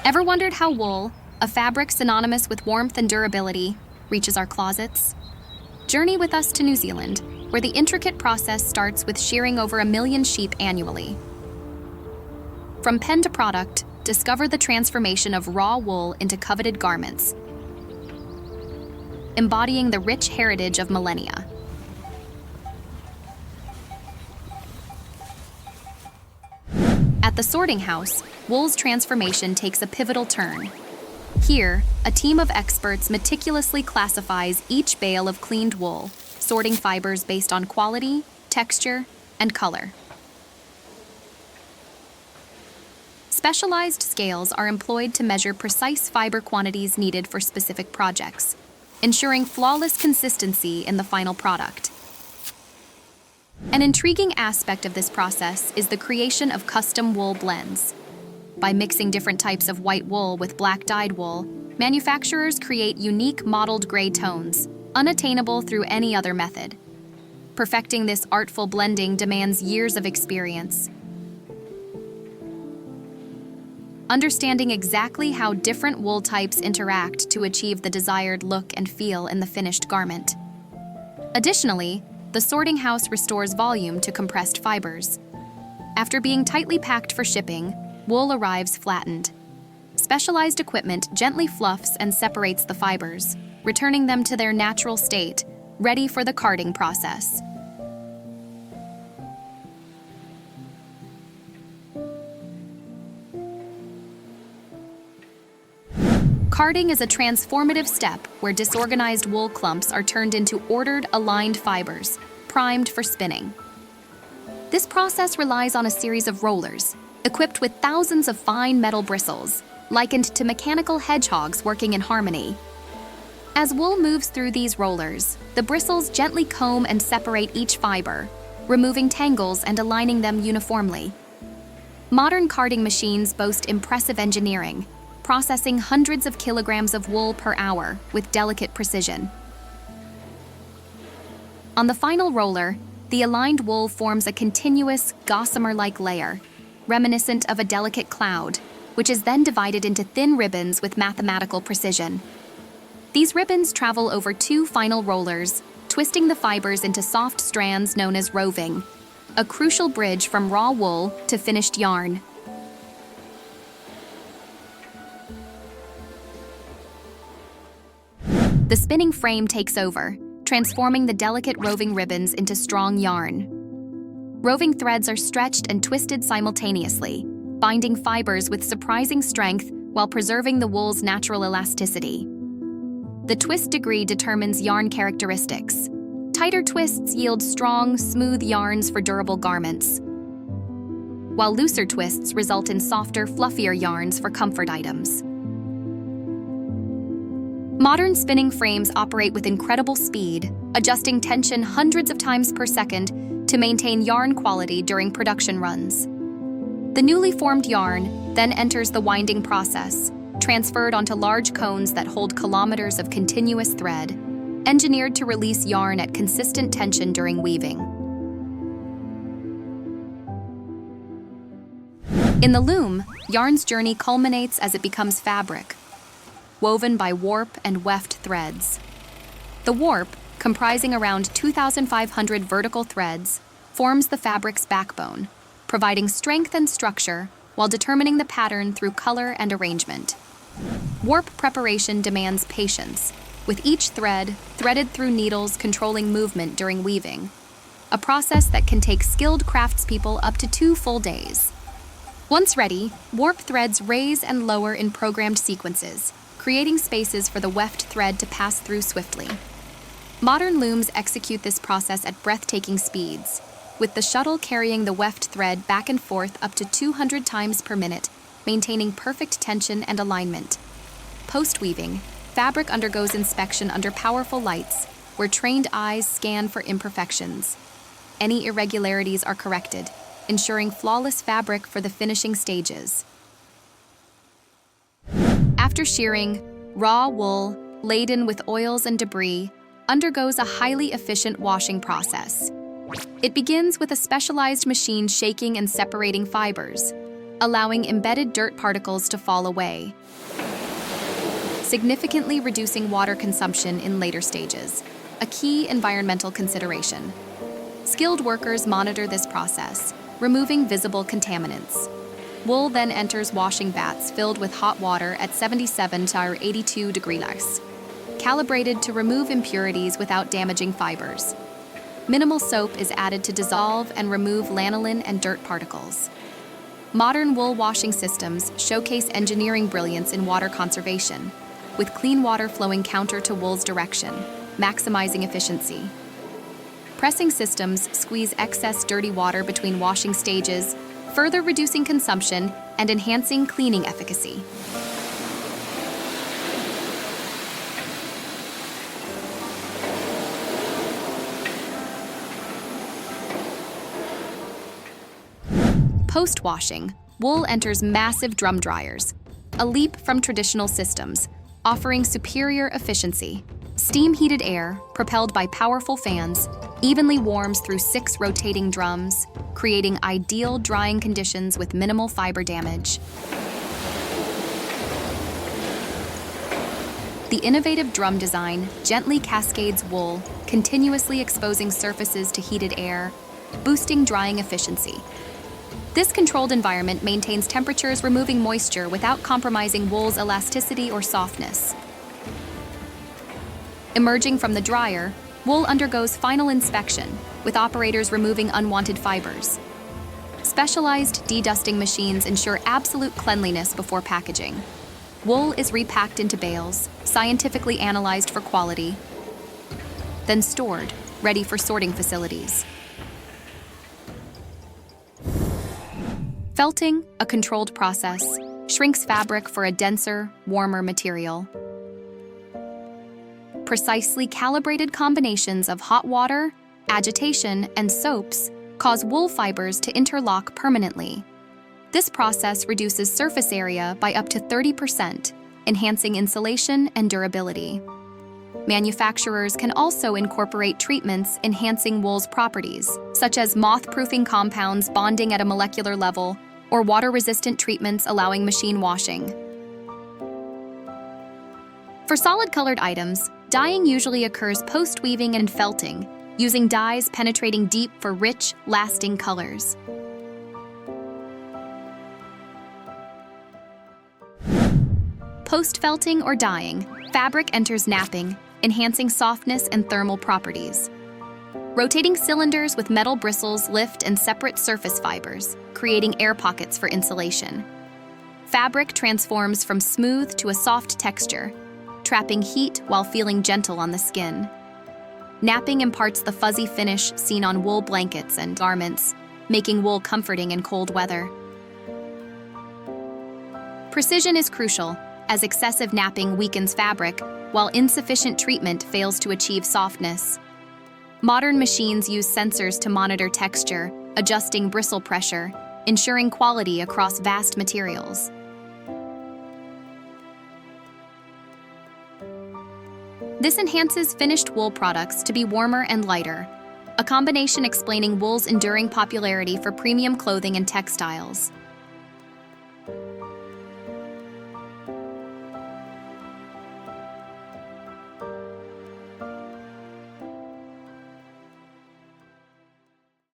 Ever wondered how wool, a fabric synonymous with warmth and durability, reaches our closets? Journey with us to New Zealand, where the intricate process starts with shearing over 1 million sheep annually. From pen to product, discover the transformation of raw wool into coveted garments, embodying the rich heritage of millennia. At the sorting house, wool's transformation takes a pivotal turn. Here, a team of experts meticulously classifies each bale of cleaned wool, sorting fibers based on quality, texture, and color. Specialized scales are employed to measure precise fiber quantities needed for specific projects, ensuring flawless consistency in the final product. An intriguing aspect of this process is the creation of custom wool blends. By mixing different types of white wool with black dyed wool, manufacturers create unique mottled gray tones, unattainable through any other method. Perfecting this artful blending demands years of experience. Understanding exactly how different wool types interact to achieve the desired look and feel in the finished garment. Additionally, the sorting house restores volume to compressed fibers. After being tightly packed for shipping, wool arrives flattened. Specialized equipment gently fluffs and separates the fibers, returning them to their natural state, ready for the carding process. Carding is a transformative step where disorganized wool clumps are turned into ordered, aligned fibers, primed for spinning. This process relies on a series of rollers, equipped with thousands of fine metal bristles, likened to mechanical hedgehogs working in harmony. As wool moves through these rollers, the bristles gently comb and separate each fiber, removing tangles and aligning them uniformly. Modern carding machines boast impressive engineering, processing hundreds of kilograms of wool per hour with delicate precision. On the final roller, the aligned wool forms a continuous, gossamer-like layer, reminiscent of a delicate cloud, which is then divided into thin ribbons with mathematical precision. These ribbons travel over 2 final rollers, twisting the fibers into soft strands known as roving, a crucial bridge from raw wool to finished yarn. The spinning frame takes over, transforming the delicate roving ribbons into strong yarn. Roving threads are stretched and twisted simultaneously, binding fibers with surprising strength while preserving the wool's natural elasticity. The twist degree determines yarn characteristics. Tighter twists yield strong, smooth yarns for durable garments, while looser twists result in softer, fluffier yarns for comfort items. Modern spinning frames operate with incredible speed, adjusting tension hundreds of times per second to maintain yarn quality during production runs. The newly formed yarn then enters the winding process, transferred onto large cones that hold kilometers of continuous thread, engineered to release yarn at consistent tension during weaving. In the loom, yarn's journey culminates as it becomes fabric, woven by warp and weft threads. The warp, comprising around 2,500 vertical threads, forms the fabric's backbone, providing strength and structure while determining the pattern through color and arrangement. Warp preparation demands patience, with each thread threaded through needles controlling movement during weaving, a process that can take skilled craftspeople up to 2 full days. Once ready, warp threads raise and lower in programmed sequences, creating spaces for the weft thread to pass through swiftly. Modern looms execute this process at breathtaking speeds, with the shuttle carrying the weft thread back and forth up to 200 times per minute, maintaining perfect tension and alignment. Post-weaving, fabric undergoes inspection under powerful lights, where trained eyes scan for imperfections. Any irregularities are corrected, ensuring flawless fabric for the finishing stages. After shearing, raw wool, laden with oils and debris, undergoes a highly efficient washing process. It begins with a specialized machine shaking and separating fibers, allowing embedded dirt particles to fall away, significantly reducing water consumption in later stages, a key environmental consideration. Skilled workers monitor this process, removing visible contaminants. Wool then enters washing vats filled with hot water at 77 to 82 degrees, calibrated to remove impurities without damaging fibers. Minimal soap is added to dissolve and remove lanolin and dirt particles. Modern wool washing systems showcase engineering brilliance in water conservation, with clean water flowing counter to wool's direction, maximizing efficiency. Pressing systems squeeze excess dirty water between washing stages, further reducing consumption and enhancing cleaning efficacy. Post-washing, wool enters massive drum dryers, a leap from traditional systems, offering superior efficiency. Steam-heated air, propelled by powerful fans, evenly warms through 6 rotating drums, creating ideal drying conditions with minimal fiber damage. The innovative drum design gently cascades wool, continuously exposing surfaces to heated air, boosting drying efficiency. This controlled environment maintains temperatures, removing moisture without compromising wool's elasticity or softness. Emerging from the dryer, wool undergoes final inspection, with operators removing unwanted fibers. Specialized dedusting machines ensure absolute cleanliness before packaging. Wool is repacked into bales, scientifically analyzed for quality, then stored, ready for sorting facilities. Felting, a controlled process, shrinks fabric for a denser, warmer material. Precisely calibrated combinations of hot water, agitation, and soaps cause wool fibers to interlock permanently. This process reduces surface area by up to 30%, enhancing insulation and durability. Manufacturers can also incorporate treatments enhancing wool's properties, such as moth-proofing compounds bonding at a molecular level, or water-resistant treatments allowing machine washing. For solid-colored items, dyeing usually occurs post-weaving and felting, using dyes penetrating deep for rich, lasting colors. Post-felting or dyeing, fabric enters napping, enhancing softness and thermal properties. Rotating cylinders with metal bristles lift and separate surface fibers, creating air pockets for insulation. Fabric transforms from smooth to a soft texture, trapping heat while feeling gentle on the skin. Napping imparts the fuzzy finish seen on wool blankets and garments, making wool comforting in cold weather. Precision is crucial, as excessive napping weakens fabric, while insufficient treatment fails to achieve softness. Modern machines use sensors to monitor texture, adjusting bristle pressure, ensuring quality across vast materials. This enhances finished wool products to be warmer and lighter, a combination explaining wool's enduring popularity for premium clothing and textiles.